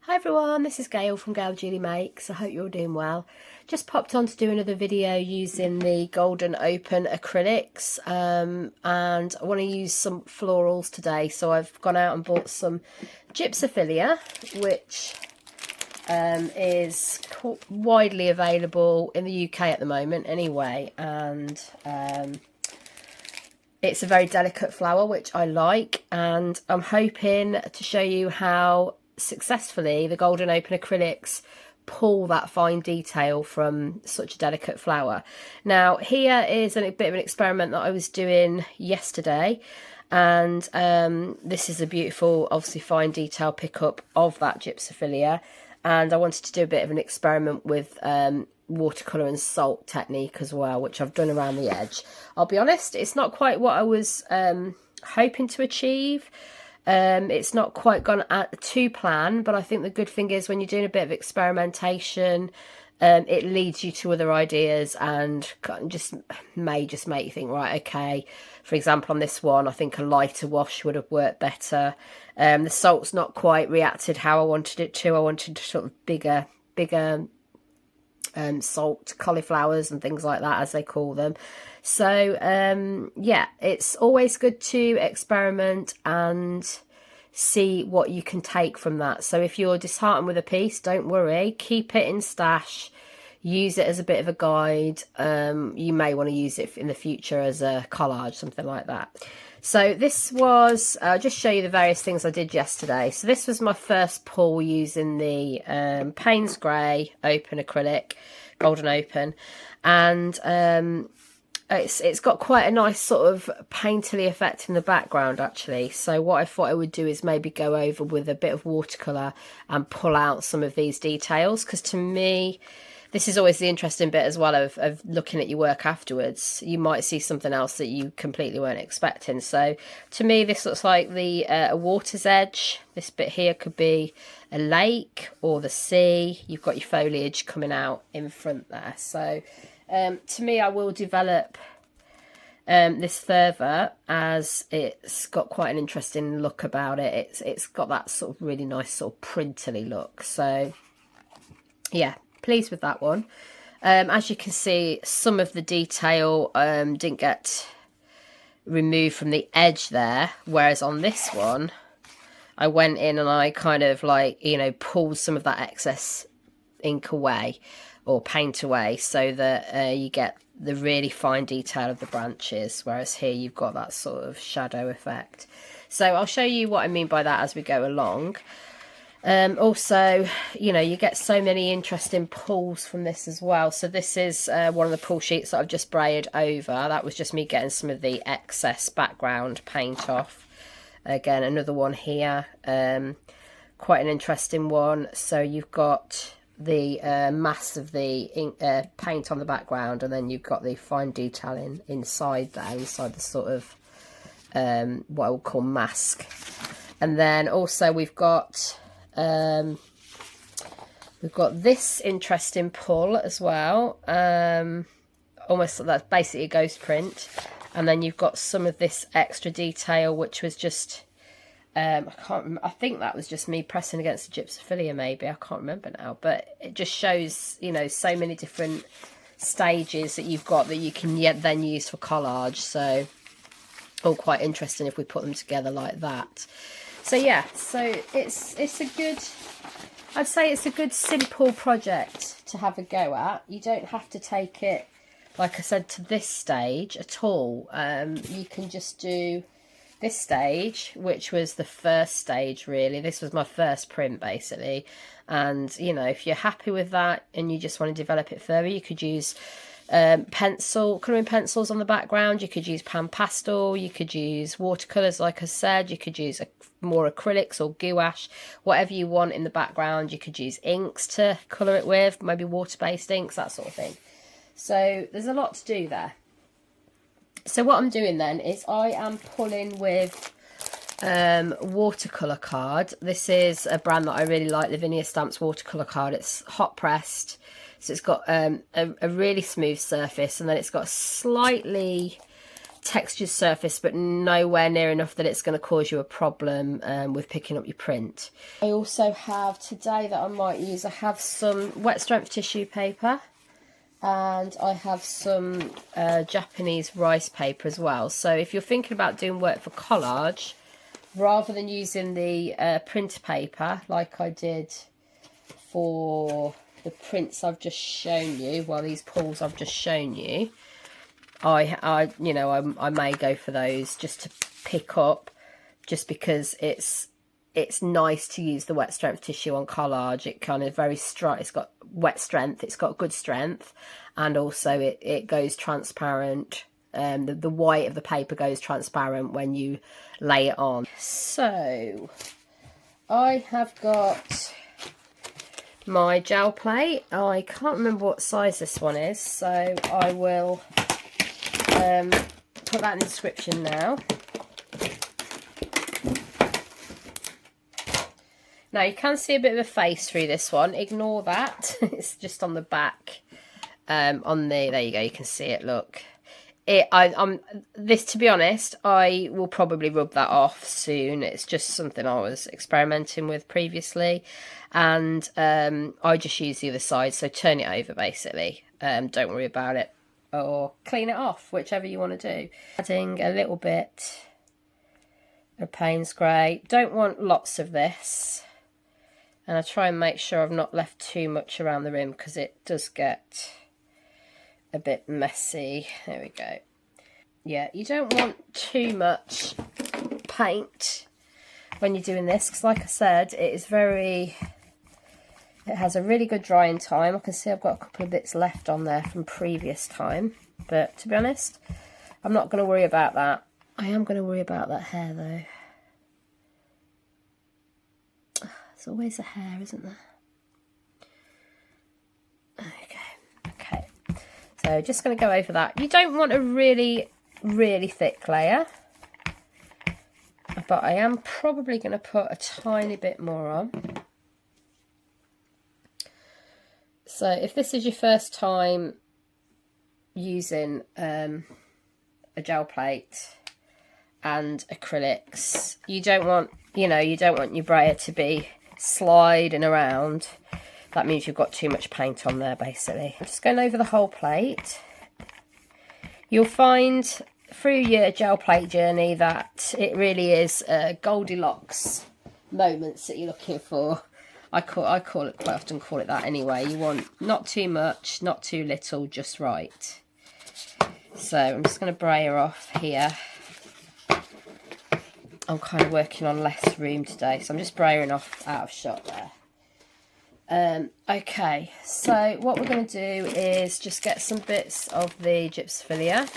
Hi everyone, this is Gail from Gail Julie Makes. I hope you're all doing well. Just popped on to do another video using the Golden Open acrylics and I want to use some florals today, so I've gone out and bought some Gypsophila, which is widely available in the UK at the moment anyway, and it's a very delicate flower which I like, and I'm hoping to show you how successfully the Golden Open acrylics pull that fine detail from such a delicate flower. Now here is a bit of an experiment that I was doing yesterday, and this is a beautiful, obviously fine detail pickup of that Gypsophila, and I wanted to do a bit of an experiment with watercolour and salt technique as well, which I've done around the edge. I'll be honest, it's not quite what I was hoping to achieve. It's not quite gone to plan, but I think the good thing is when you're doing a bit of experimentation, it leads you to other ideas and may just make you think, right, okay, for example on this one I think a lighter wash would have worked better. The salt's not quite reacted how I wanted it to. I wanted sort of bigger salt cauliflowers and things like that, as they call them. So yeah, it's always good to experiment and see what you can take from that. So if you're disheartened with a piece, don't worry, keep it in stash, use it as a bit of a guide. You may want to use it in the future as a collage, something like that. So this was, I'll just show you the various things I did yesterday. So this was my first pull using the Paynes Grey Open acrylic, Golden Open, and it's got quite a nice sort of painterly effect in the background actually. So what I thought I would do is maybe go over with a bit of watercolour and pull out some of these details, because to me this is always the interesting bit as well of looking at your work afterwards. You might see something else that you completely weren't expecting. So to me this looks like the a water's edge. This bit here could be a lake or the sea. You've got your foliage coming out in front there. So to me I will develop this further, as it's got quite an interesting look about it. It's got that sort of really nice sort of printerly look. So yeah, pleased with that one. As you can see, some of the detail didn't get removed from the edge there, whereas on this one I went in and I kind of like, you know, pulled some of that excess ink away or paint away, so that you get the really fine detail of the branches, whereas here you've got that sort of shadow effect. So I'll show you what I mean by that as we go along. Also, you know, you get so many interesting pulls from this as well. So this is one of the pull sheets that I've just brayered over. That was just me getting some of the excess background paint off. Again, another one here, quite an interesting one. So you've got the mass of the ink, paint on the background, and then you've got the fine detailing inside there, inside the sort of what I would call mask. And then also we've got this interesting pull as well, almost that's basically a ghost print. And then you've got some of this extra detail, which was just I can't remember, I think that was just me pressing against the Gypsophila maybe, I can't remember now, but it just shows, you know, so many different stages that you've got that you can then use for collage. So all quite interesting if we put them together like that. So yeah, so it's a good, I'd say it's a good simple project to have a go at. You don't have to take it, like I said, to this stage at all. You can just do this stage, which was the first stage really. This was my first print basically, and you know, if you're happy with that and you just want to develop it further, you could use colouring pencils on the background, you could use pan pastel, you could use watercolours like I said, you could use more acrylics or gouache, whatever you want in the background. You could use inks to colour it with, maybe water-based inks, that sort of thing. So there's a lot to do there. So what I'm doing then is I am pulling with watercolour card. This is a brand that I really like, Lavinia Stamps watercolour card. It's hot pressed, so it's got a really smooth surface, and then it's got a slightly textured surface, but nowhere near enough that it's going to cause you a problem with picking up your print. I also have today that I might use, I have some wet strength tissue paper, and I have some Japanese rice paper as well. So if you're thinking about doing work for collage, rather than using the print paper like I did for the prints I've just shown you, well, these pools I've just shown you, I may go for those just to pick up, just because it's nice to use the wet strength tissue on collage. It kind of very strong. It's got wet strength. It's got good strength, and also it goes transparent. The white of the paper goes transparent when you lay it on. So I have got my gel plate. I can't remember what size this one is, so I will put that in the description now. Now you can see a bit of a face through this one. Ignore that. It's just on the back. There you go. You can see it. Look. To be honest, I will probably rub that off soon. It's just something I was experimenting with previously, and I just use the other side. So turn it over, basically. Don't worry about it, or clean it off, whichever you want to do. Adding a little bit of Paynes grey. Don't want lots of this. And I try and make sure I've not left too much around the rim, because it does get a bit messy. There we go. Yeah, you don't want too much paint when you're doing this, because like I said, it has a really good drying time. I can see I've got a couple of bits left on there from previous time, but to be honest, I'm not going to worry about that. I am going to worry about that hair though. There's always a hair, isn't there? Okay. So just going to go over that. You don't want a really thick layer, but I am probably going to put a tiny bit more on. So if this is your first time using a gel plate and acrylics, you don't want your brayer to be sliding around. That means you've got too much paint on there, basically. I'm just going over the whole plate. You'll find through your gel plate journey that it really is Goldilocks moments that you're looking for. I quite often call it that anyway. You want not too much, not too little, just right. So I'm just going to brayer off here. I'm kind of working on less room today, so I'm just brayering off out of shot there. Okay, so what we're going to do is just get some bits of the Gypsophila.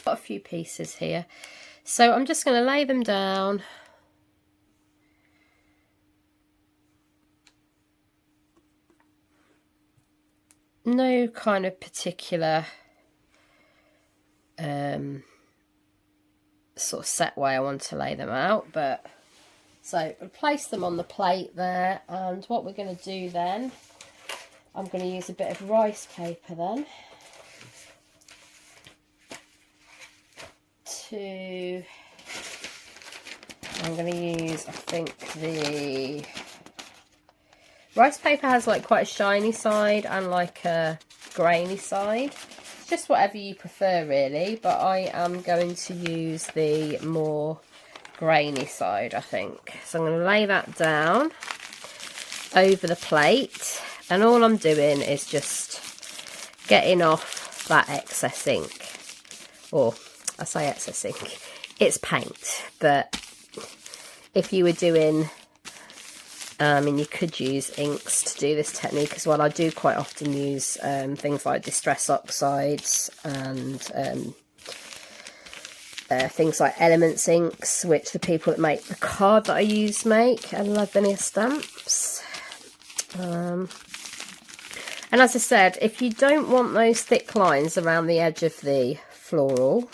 Got a few pieces here, so I'm just going to lay them down. No kind of particular sort of set way I want to lay them out, but so we'll place them on the plate there, and what we're going to do then, I'm going to use a bit of rice paper then I'm going to use, I think the rice paper has like quite a shiny side and like a grainy side. It's just whatever you prefer really, but I am going to use the more grainy side, I think. So I'm going to lay that down over the plate, and all I'm doing is just getting off that excess ink. Or I say excess ink, it's paint, but if you were doing you could use inks to do this technique as well. I do quite often use things like distress oxides and things like Elements inks, which the people that make the card that I use make, and Lavinia stamps. And as I said, if you don't want those thick lines around the edge of the floral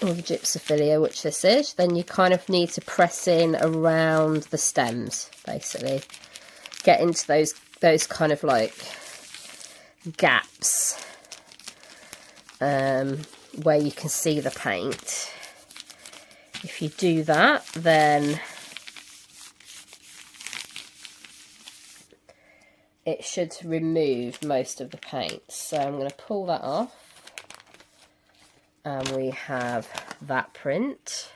or the Gypsophila, which this is, then you kind of need to press in around the stems, basically. Get into those kind of like gaps where you can see the paint. If you do that, then it should remove most of the paint. So I'm going to pull that off, and we have that print.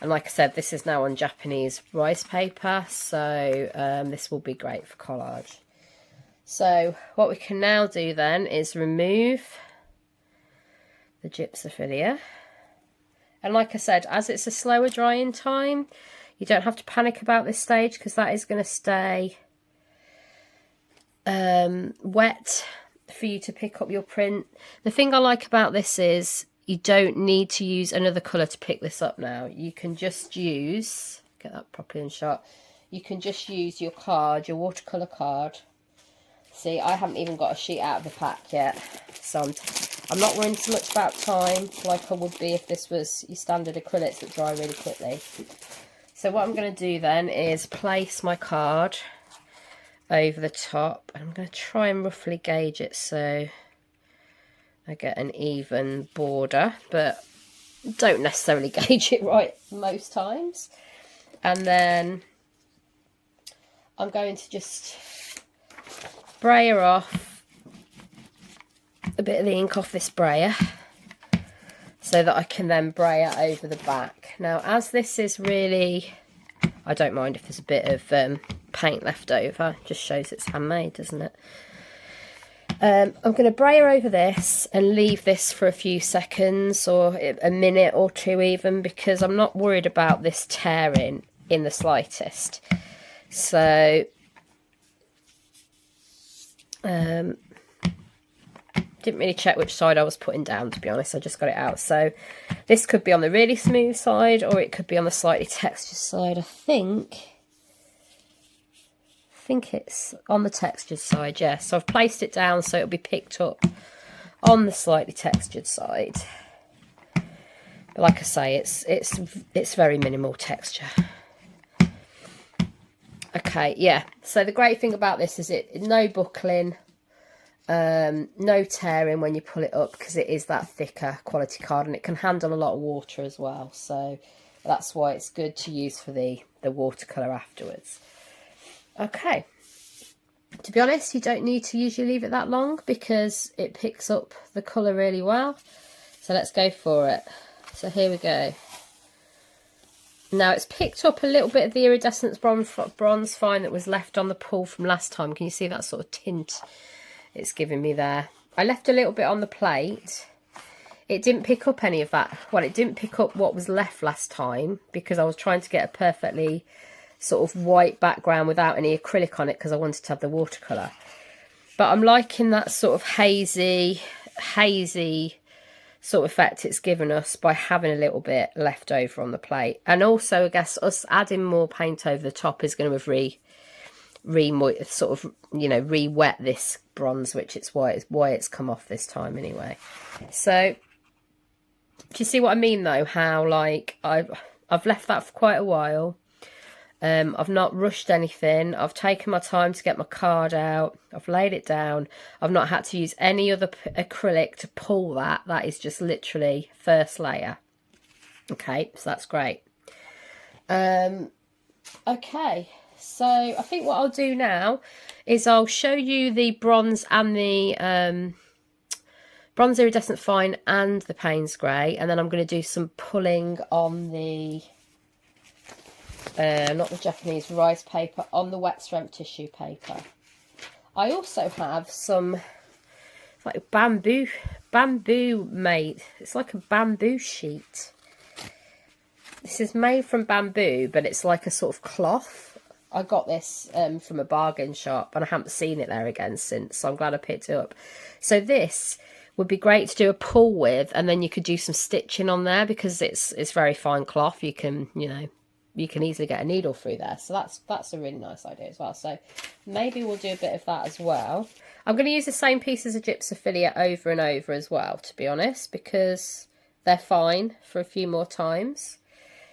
And like I said, this is now on Japanese rice paper, so this will be great for collage. So what we can now do then is remove the Gypsophila. And like I said, as it's a slower drying time, you don't have to panic about this stage, because that is going to stay wet for you to pick up your print. The thing I like about this is you don't need to use another colour to pick this up now. You can just use, get that properly in shot, you can just use your card, your watercolour card. See, I haven't even got a sheet out of the pack yet, so I'm not worrying so much about time like I would be if this was your standard acrylics that dry really quickly. So what I'm going to do then is place my card over the top, and I'm going to try and roughly gauge it so I get an even border, but don't necessarily gauge it right most times. And then I'm going to just brayer off a bit of the ink off this brayer so that I can then brayer over the back. Now, as this is really, I don't mind if there's a bit of paint left over, just shows it's handmade, doesn't it? I'm going to brayer over this and leave this for a few seconds, or a minute or two even, because I'm not worried about this tearing in the slightest. So didn't really check which side I was putting down, to be honest. I just got it out. So this could be on the really smooth side, or it could be on the slightly textured side. I think it's on the textured side, yeah. So I've placed it down so it'll be picked up on the slightly textured side. But like I say, it's very minimal texture. Okay, yeah. So the great thing about this is no buckling, no tearing when you pull it up, because it is that thicker quality card, and it can handle a lot of water as well. So that's why it's good to use for the watercolour afterwards. Okay, to be honest, you don't need to usually leave it that long because it picks up the colour really well. So let's go for it. So here we go. Now it's picked up a little bit of the iridescent bronze fine that was left on the pool from last time. Can you see that sort of tint it's giving me there? I left a little bit on the plate. It didn't pick up any of that. Well, it didn't pick up what was left last time because I was trying to get a perfectly sort of white background without any acrylic on it, because I wanted to have the watercolour. But I'm liking that sort of hazy sort of effect it's given us by having a little bit left over on the plate. And also, I guess, us adding more paint over the top is going to have re-wet this bronze, which it's why it's come off this time anyway. So do you see what I mean though? How like I've left that for quite a while. I've not rushed anything. I've taken my time to get my card out. I've laid it down. I've not had to use any other acrylic to pull that. That is just literally first layer. Okay, so that's great. Okay, so I think what I'll do now is I'll show you the bronze and the bronze iridescent fine and the Paynes grey, and then I'm going to do some pulling on the not the Japanese rice paper, on the wet strength tissue paper. I also have some like bamboo made. It's like a bamboo sheet. This is made from bamboo, but it's like a sort of cloth. I got this from a bargain shop, and I haven't seen it there again since, so I'm glad I picked it up. So this would be great to do a pull with, and then you could do some stitching on there because it's very fine cloth. You can, you can easily get a needle through there. So that's a really nice idea as well. So maybe we'll do a bit of that as well. I'm going to use the same pieces of Gypsophila over and over as well, to be honest, because they're fine for a few more times.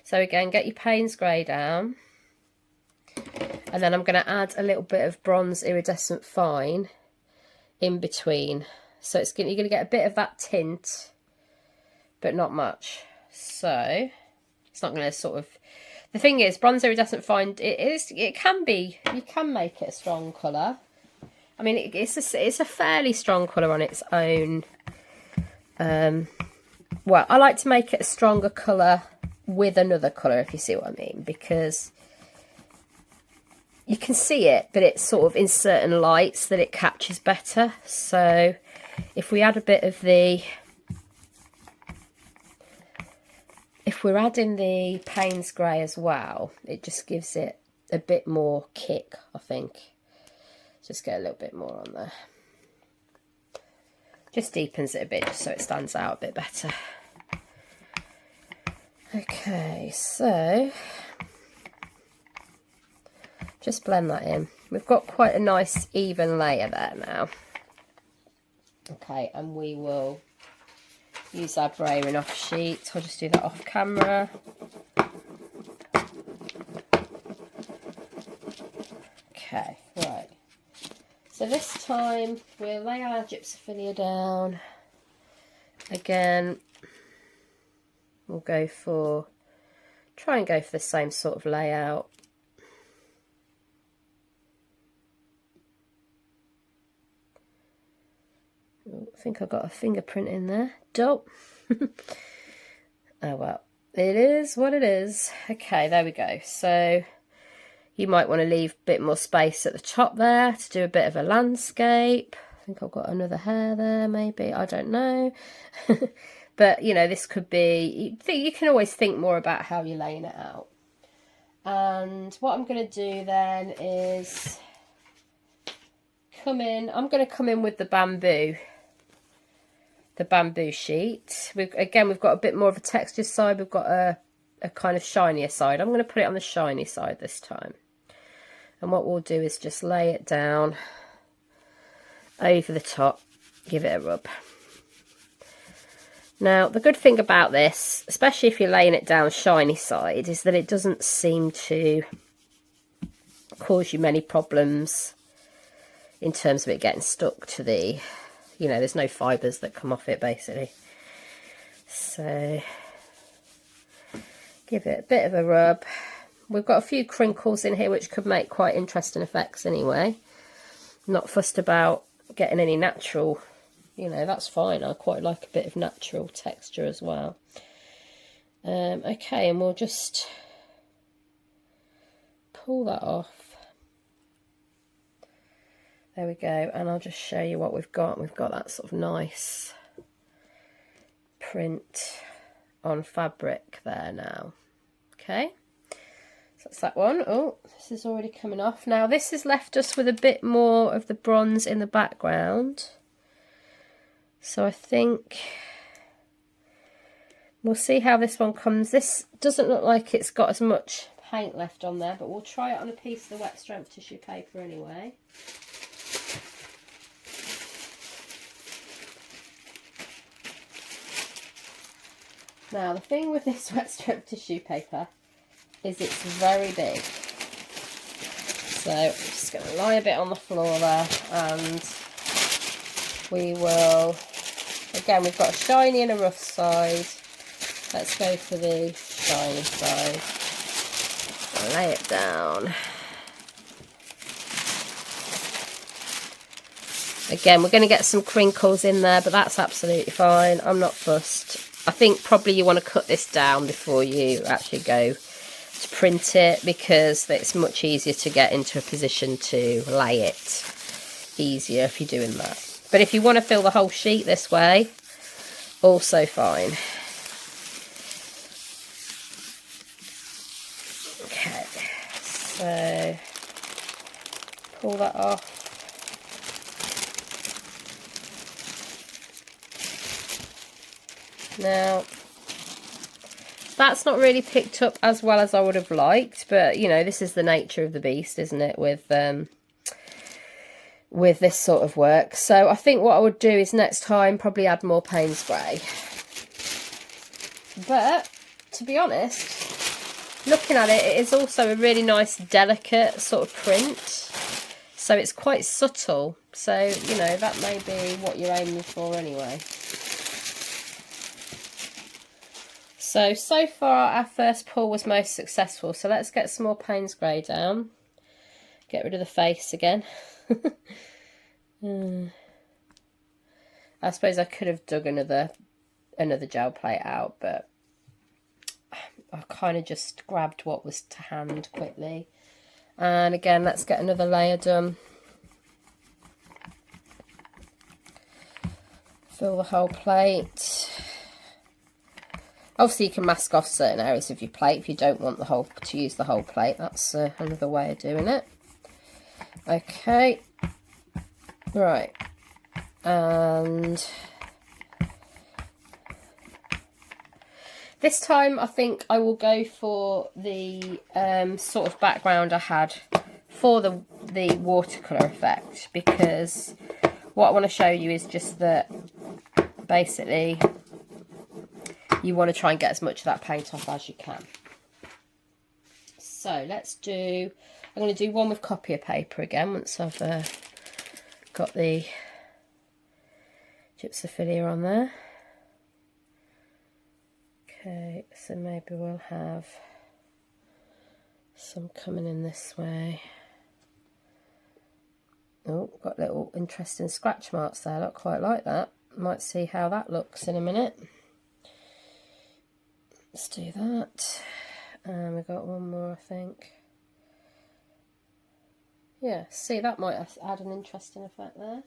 So again, get your Paynes grey down. And then I'm going to add a little bit of bronze iridescent fine in between So you're going to get a bit of that tint, but not much. So it's not going to sort of... The thing is, bronzer doesn't find... It can be... You can make it a strong colour. I mean, it's a fairly strong colour on its own. Well, I like to make it a stronger colour with another colour, if you see what I mean, because you can see it, but it's sort of in certain lights that it catches better. So if we add a bit of the... If we're adding the Paynes grey as well, it just gives it a bit more kick, I think. Just get a little bit more on there. Just deepens it a bit, just so it stands out a bit better. Okay, so just blend that in. We've got quite a nice even layer there now. Okay, and we will use our Brayer off sheet. I'll just do that off camera. Okay, right. So this time we'll lay our Gypsophila down. Again, we'll try and go for the same sort of layout. Oh, I think I got a fingerprint in there. Dope. Oh well, it is what it is. Okay, there we go. So you might want to leave a bit more space at the top there to do a bit of a landscape. I think I've got another hair there, maybe. I don't know. But, you know, this could be... You can always think more about how you're laying it out. And what I'm going to do then is come in... I'm going to come in with the bamboo sheet. Again, we've got a bit more of a textured side. We've got a kind of shinier side. I'm going to put it on the shiny side this time. And what we'll do is just lay it down over the top, give it a rub. Now, the good thing about this, especially if you're laying it down shiny side, is that it doesn't seem to cause you many problems in terms of it getting stuck to the, you know, there's no fibres that come off it basically. So give it a bit of a rub. We've got a few crinkles in here which could make quite interesting effects anyway. I'm not fussed about getting any natural, you know, that's fine. I quite like a bit of natural texture as well. Okay, and we'll just pull that off. There we go, and I'll just show you what we've got. We've got that sort of nice print on fabric there now. Okay, so that's that one. Oh, this is already coming off. Now this has left us with a bit more of the bronze in the background. So I think we'll see how this one comes. This doesn't look like it's got as much paint left on there, but we'll try it on a piece of the wet strength tissue paper anyway. Now, the thing with this wet strip tissue paper is it's very big. So I'm just going to lie a bit on the floor there, and we will, again, we've got a shiny and a rough side. Let's go for the shiny side. Lay it down. Again, we're going to get some crinkles in there, but that's absolutely fine. I'm not fussed. I think probably you want to cut this down before you actually go to print it, because it's much easier to get into a position to lay it easier if you're doing that. But if you want to fill the whole sheet this way, also fine. Okay, so pull that off. Now, that's not really picked up as well as I would have liked, but, you know, this is the nature of the beast, isn't it, with this sort of work. So I think what I would do is next time probably add more Paynes grey. But, to be honest, looking at it, it is also a really nice, delicate sort of print. So it's quite subtle. So, you know, that may be what you're aiming for anyway. So far our first pull was most successful. So let's get some more Paynes grey down. Get rid of the face again. I suppose I could have dug another gel plate out, but I kind of just grabbed what was to hand quickly. And again, let's get another layer done. Fill the whole plate. Obviously you can mask off certain areas of your plate if you don't want to use the whole plate. That's another way of doing it. Okay, right, and this time I think I will go for the sort of background I had for the watercolour effect, because what I want to show you is just that basically you want to try and get as much of that paint off as you can. So let's do, I'm going to do one with Copier paper again once I've got the Gypsophila on there. Okay, so maybe we'll have some coming in this way. Oh, got little interesting scratch marks there, I look quite like that. Might see how that looks in a minute. Let's do that. And we've got one more, I think. Yeah, see, that might add an interesting effect there.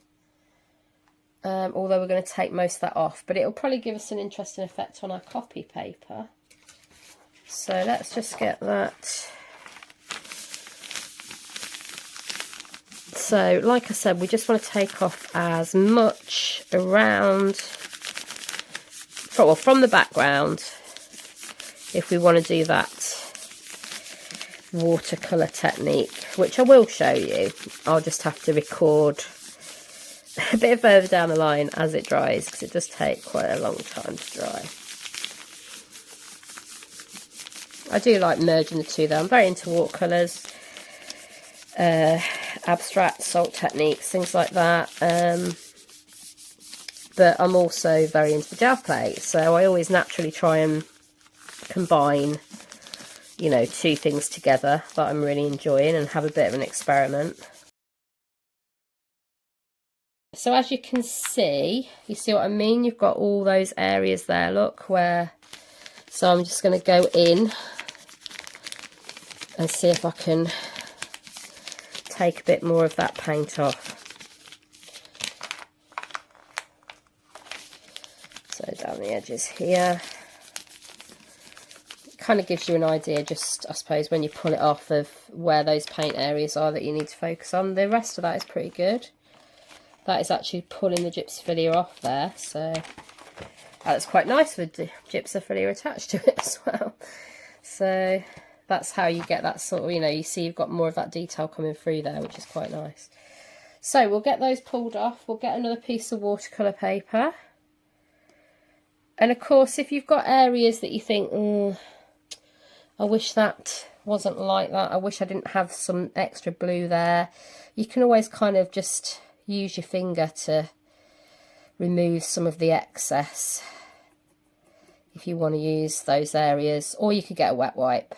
Although we're going to take most of that off, but it'll probably give us an interesting effect on our copy paper. So let's just get that. So, like I said, we just want to take off as much around, from the background, if we want to do that watercolour technique, which I will show you. I'll just have to record a bit further down the line as it dries, because it does take quite a long time to dry. I do like merging the two though. I'm very into watercolours, abstract salt techniques, things like that, but I'm also very into the gel plate, so I always naturally try and combine, you know, two things together that I'm really enjoying and have a bit of an experiment. So as you can see, you see what I mean? You've got all those areas there, look, where, so I'm just going to go in and see if I can take a bit more of that paint off. So down the edges here. Kind of gives you an idea, just I suppose, when you pull it off, of where those paint areas are that you need to focus on. The rest of that is pretty good. That is actually pulling the Gypsophila off there, so that's quite nice with the Gypsophila attached to it as well. So that's how you get that sort of, you know, you see you've got more of that detail coming through there, which is quite nice. So we'll get those pulled off. We'll get another piece of watercolour paper. And of course, if you've got areas that you think, I wish that wasn't like that, I wish I didn't have some extra blue there, you can always kind of just use your finger to remove some of the excess if you want to use those areas, or you could get a wet wipe,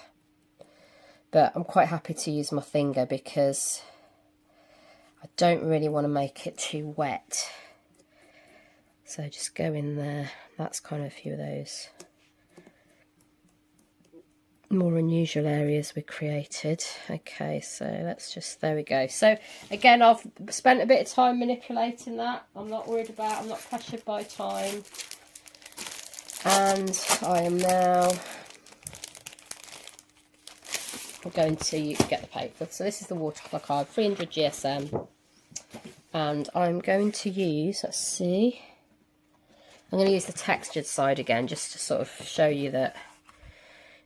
but I'm quite happy to use my finger because I don't really want to make it too wet. So just go in there. That's kind of a few of those more unusual areas we created. Okay, so let's just, there we go. So again, I've spent a bit of time manipulating that. I'm not worried about, I'm not pressured by time. And I am now going to get the paper. So this is the watercolour card, 300 GSM. And I'm going to use, let's see, I'm going to use the textured side again, just to sort of show you that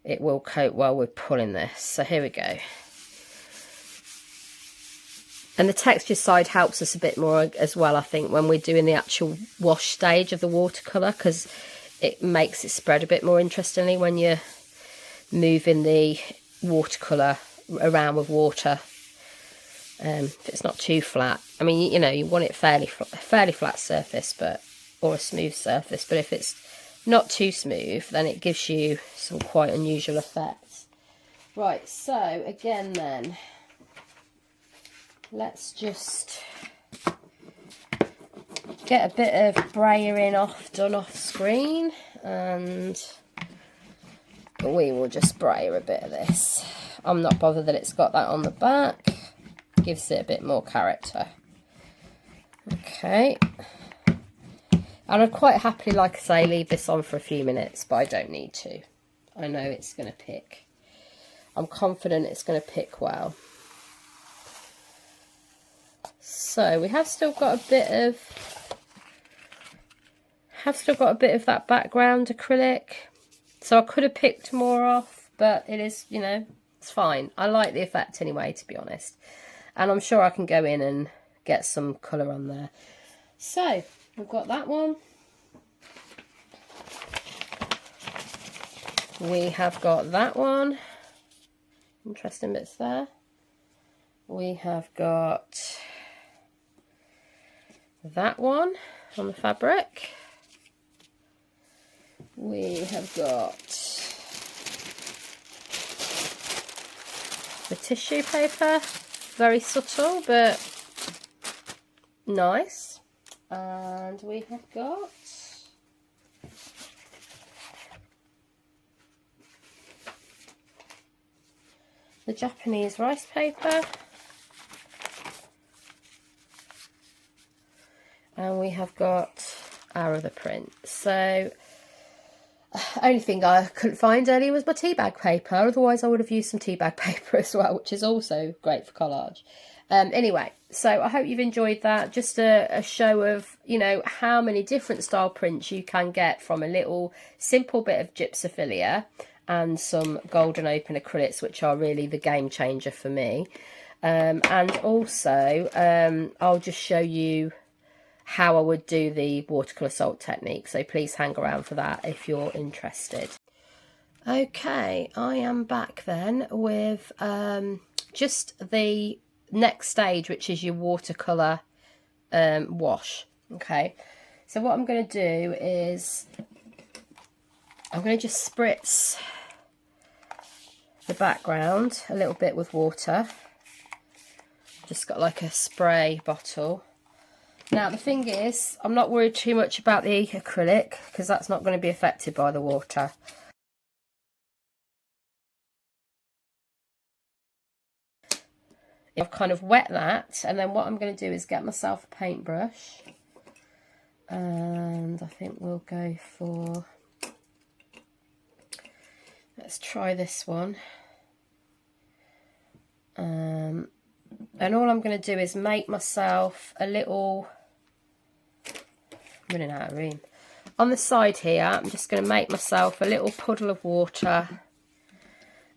it will coat while we're pulling this. So here we go. And the texture side helps us a bit more as well, I think, when we're doing the actual wash stage of the watercolour, because it makes it spread a bit more interestingly when you're moving the watercolour around with water. if it's not too flat. I mean, you know, you want it fairly flat surface, or a smooth surface, but if it's not too smooth, then it gives you some quite unusual effects. Right, so again then, let's just get a bit of Brayer done off screen, and we will just Brayer a bit of this. I'm not bothered that it's got that on the back, gives it a bit more character. Okay, and I'd quite happily, like I say, leave this on for a few minutes, but I don't need to. I know it's going to pick. I'm confident it's going to pick well. So we have still got a bit of that background acrylic. So I could have picked more off, but it is, you know, it's fine. I like the effect anyway, to be honest. And I'm sure I can go in and get some colour on there. So we've got that one. We have got that one. Interesting bits there. We have got that one on the fabric. We have got the tissue paper, very subtle but nice. And we have got the Japanese rice paper, and we have got our other print. So only thing I couldn't find earlier was my tea bag paper, otherwise I would have used some tea bag paper as well, which is also great for collage. Anyway, so I hope you've enjoyed that. Just a show of, you know, how many different style prints you can get from a little simple bit of Gypsophila and some golden open acrylics, which are really the game changer for me. And also I'll just show you how I would do the watercolour salt technique, so please hang around for that if you're interested. Okay, I am back then with just the next stage, which is your watercolour wash. Okay, so what I'm going to do is I'm going to just spritz the background a little bit with water. Just got like a spray bottle. Now the thing is, I'm not worried too much about the acrylic because that's not going to be affected by the water. I've kind of wet that, and then what I'm going to do is get myself a paintbrush, and I think we'll go for, let's try this one. And all I'm going to do is make myself a little, I'm running out of room. On the side here, I'm just going to make myself a little puddle of water,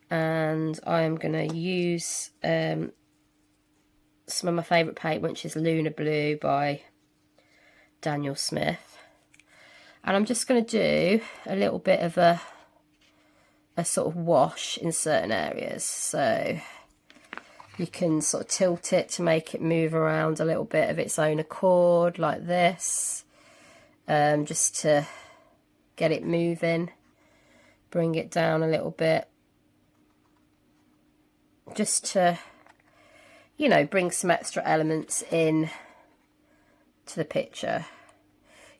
and I'm going to use some of my favourite paint, which is Lunar Blue by Daniel Smith. And I'm just going to do a little bit of a sort of wash in certain areas. So you can sort of tilt it to make it move around a little bit of its own accord, like this. Just to get it moving. Bring it down a little bit. Just to, you know, bring some extra elements in to the picture.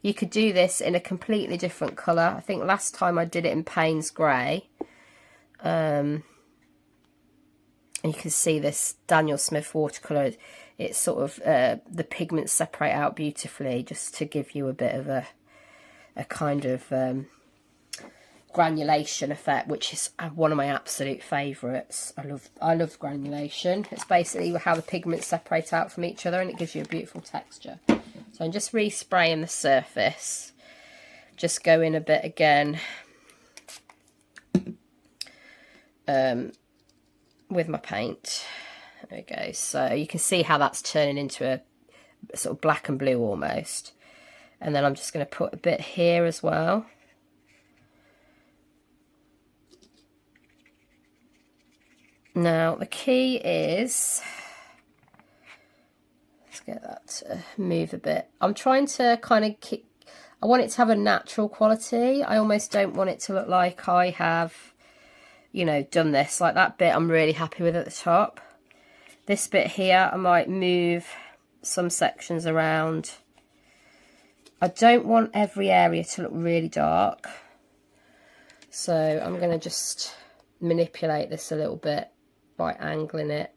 You could do this in a completely different colour. I think last time I did it in Paynes grey. And you can see this Daniel Smith watercolour. It's sort of, the pigments separate out beautifully, just to give you a bit of a kind of granulation effect, which is one of my absolute favourites. I love granulation. It's basically how the pigments separate out from each other, and it gives you a beautiful texture. So I'm just respraying the surface. Just go in a bit again with my paint. There we go. So you can see how that's turning into a sort of black and blue almost. And then I'm just going to put a bit here as well. Now the key is Let's get that to move a bit. I'm trying to kind of keep, I want it to have a natural quality. I almost don't want it to look like I have, you know, done this. Like that bit I'm really happy with at the top. This bit here, I might move some sections around. I don't want every area to look really dark. So I'm going to just manipulate this a little bit by angling it.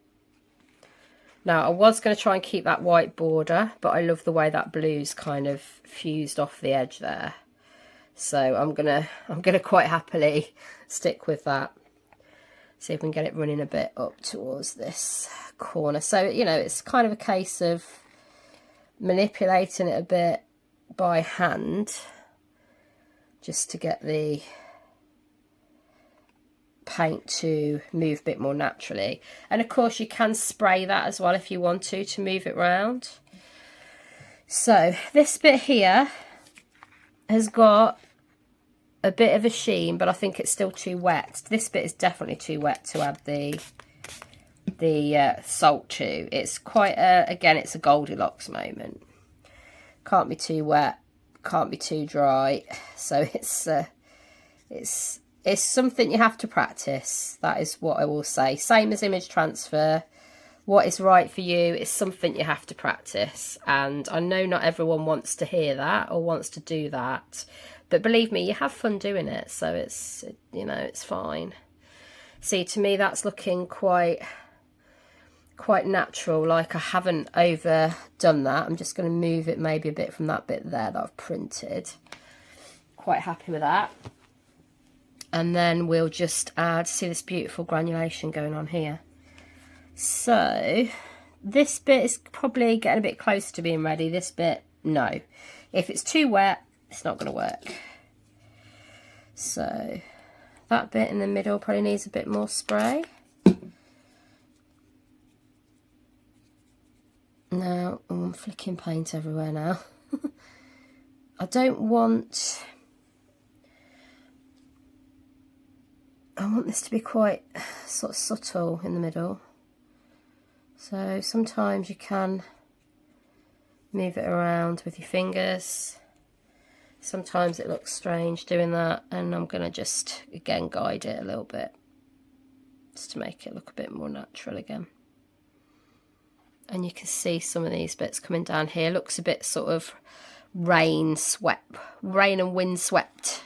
Now I was going to try and keep that white border, but I love the way that blue's kind of fused off the edge there. So I'm gonna quite happily stick with that. See if we can get it running a bit up towards this corner. So, you know, it's kind of a case of manipulating it a bit by hand just to get the paint to move a bit more naturally. And of course you can spray that as well if you want to move it round. So this bit here has got a bit of a sheen, but I think it's still too wet. This bit is definitely too wet to add the salt to. It's quite a, again, it's a Goldilocks moment. Can't be too wet, can't be too dry. So it's something you have to practice. That is what I will say. Same as image transfer. What is right for you is something you have to practice. And I know not everyone wants to hear that or wants to do that. But believe me, you have fun doing it. So it's, you know, it's fine. See, to me, that's looking quite natural. Like I haven't overdone that. I'm just going to move it maybe a bit from that bit there that I've printed. Quite happy with that. And then we'll just add, see this beautiful granulation going on here. So this bit is probably getting a bit close to being ready. This bit, no. If it's too wet, it's not going to work. So that bit in the middle probably needs a bit more spray. Now, oh, I'm flicking paint everywhere now. I want this to be quite sort of subtle in the middle. So sometimes you can move it around with your fingers. Sometimes it looks strange doing that, and I'm going to just, again, guide it a little bit just to make it look a bit more natural again. And you can see some of these bits coming down here. Looks a bit sort of rain and wind swept.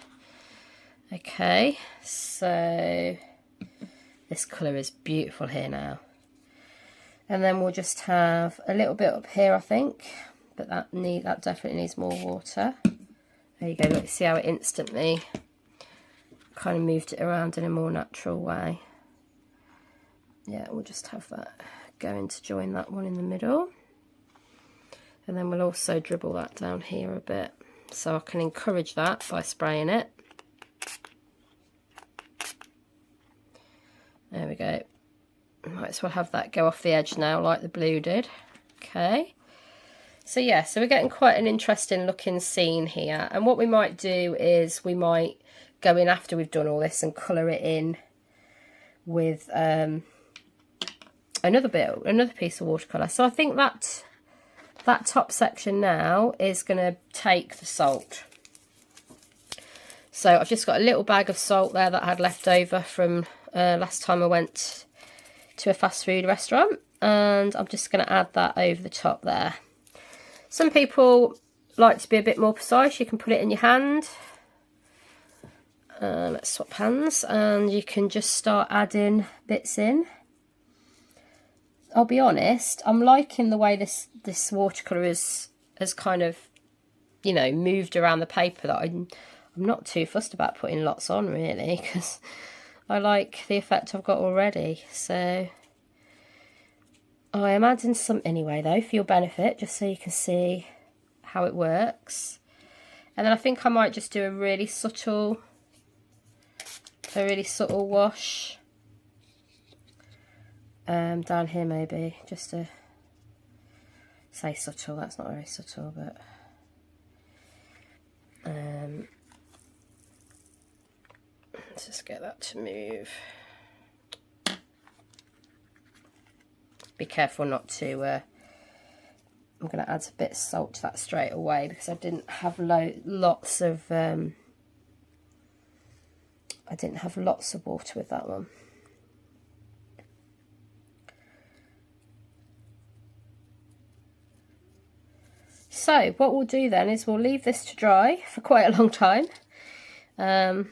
Okay, so this colour is beautiful here now. And then we'll just have a little bit up here, I think, but that definitely needs more water. There you go, look, see how it instantly kind of moved it around in a more natural way. Yeah, we'll just have that going to join that one in the middle. And then we'll also dribble that down here a bit, so I can encourage that by spraying it. There we go. Might as well have that go off the edge now like the blue did. Okay. So yeah, so we're getting quite an interesting looking scene here. And what we might do is we might go in after we've done all this and colour it in with another piece of watercolour. So I think that top section now is going to take the salt. So I've just got a little bag of salt there that I had left over from last time I went to a fast food restaurant, and I'm just going to add that over the top there. Some people like to be a bit more precise. You can put it in your hand. Let's swap hands, and you can just start adding bits in. I'll be honest, I'm liking the way this watercolour has kind of, you know, moved around the paper. That I'm not too fussed about putting lots on really, because I like the effect I've got already. So I am adding some anyway though, for your benefit, just so you can see how it works. And then I think I might just do a really subtle wash down here maybe, just to say subtle. That's not very subtle, but let's just get that to move. Be careful not to I'm going to add a bit of salt to that straight away because I didn't have lots of water with that one. So what we'll do then is we'll leave this to dry for quite a long time, and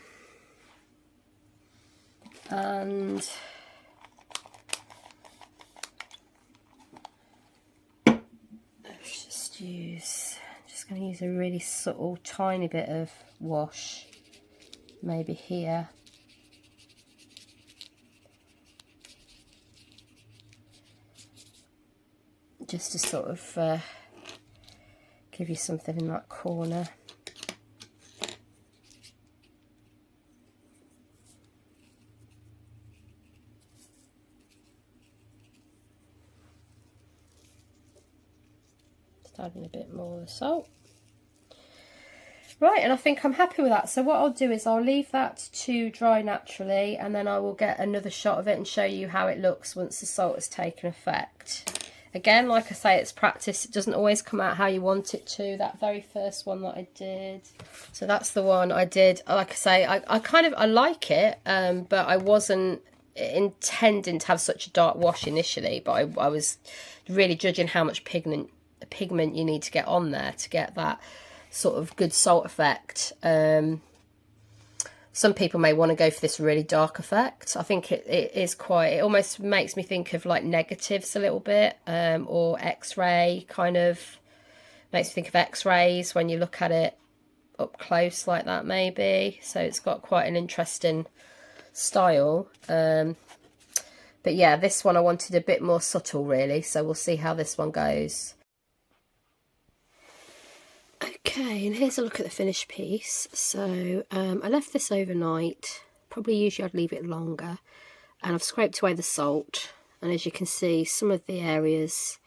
let's just going to use a really subtle tiny bit of wash, maybe here. Just to sort of give you something in that corner. Just adding a bit more of the salt. Right, and I think I'm happy with that. So what I'll do is I'll leave that to dry naturally, and then I will get another shot of it and show you how it looks once the salt has taken effect. Again, like I say, it's practice. It doesn't always come out how you want it to. That very first one that I did. So that's the one I did. Like I say, I like it, but I wasn't intending to have such a dark wash initially. But I was really judging how much pigment you need to get on there to get that sort of good salt effect. Some people may want to go for this really dark effect. I think it is quite, it almost makes me think of like negatives a little bit, or X-ray, kind of makes me think of X-rays when you look at it up close like that maybe. So it's got quite an interesting style. But yeah, this one I wanted a bit more subtle really, so we'll see how this one goes. Okay, and here's a look at the finished piece. So I left this overnight. Probably usually I'd leave it longer, and I've scraped away the salt, and as you can see, some of the areas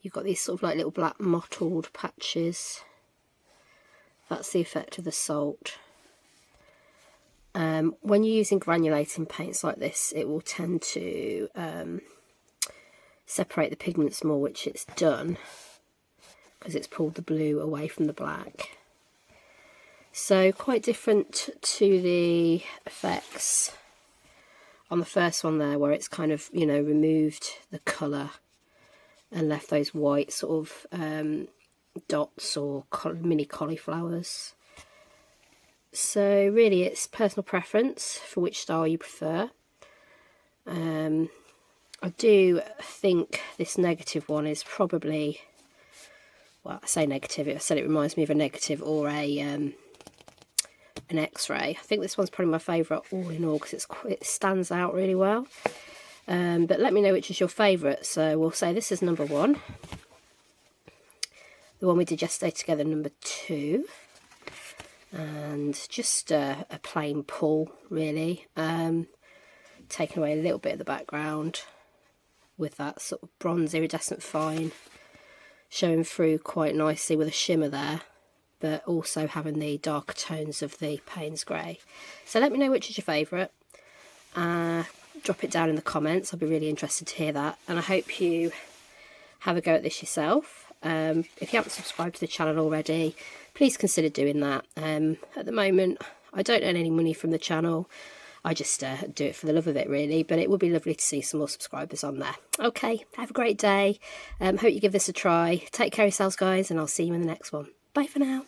you've got these sort of like little black mottled patches. That's the effect of the salt. When you're using granulating paints like this, it will tend to separate the pigments more, which it's done, because it's pulled the blue away from the black. So quite different to the effects on the first one there, where it's kind of, you know, removed the colour and left those white sort of dots or mini cauliflowers. So really it's personal preference for which style you prefer. I do think this negative one is probably, well, I say negative, I said it reminds me of a negative or an X-ray. I think this one's probably my favourite all in all, because it stands out really well. But let me know which is your favourite. So we'll say this is number 1. The one we did yesterday together, number 2. And just a plain pull really. Taking away a little bit of the background with that sort of bronze iridescent fine showing through quite nicely with a shimmer there, but also having the darker tones of the Paynes grey. So let me know which is your favourite. Drop it down in the comments. I'll be really interested to hear that, and I hope you have a go at this yourself. If you haven't subscribed to the channel already, please consider doing that. At the moment I don't earn any money from the channel. I just do it for the love of it really, but it would be lovely to see some more subscribers on there. Okay, have a great day. Hope you give this a try. Take care of yourselves guys, and I'll see you in the next one. Bye for now.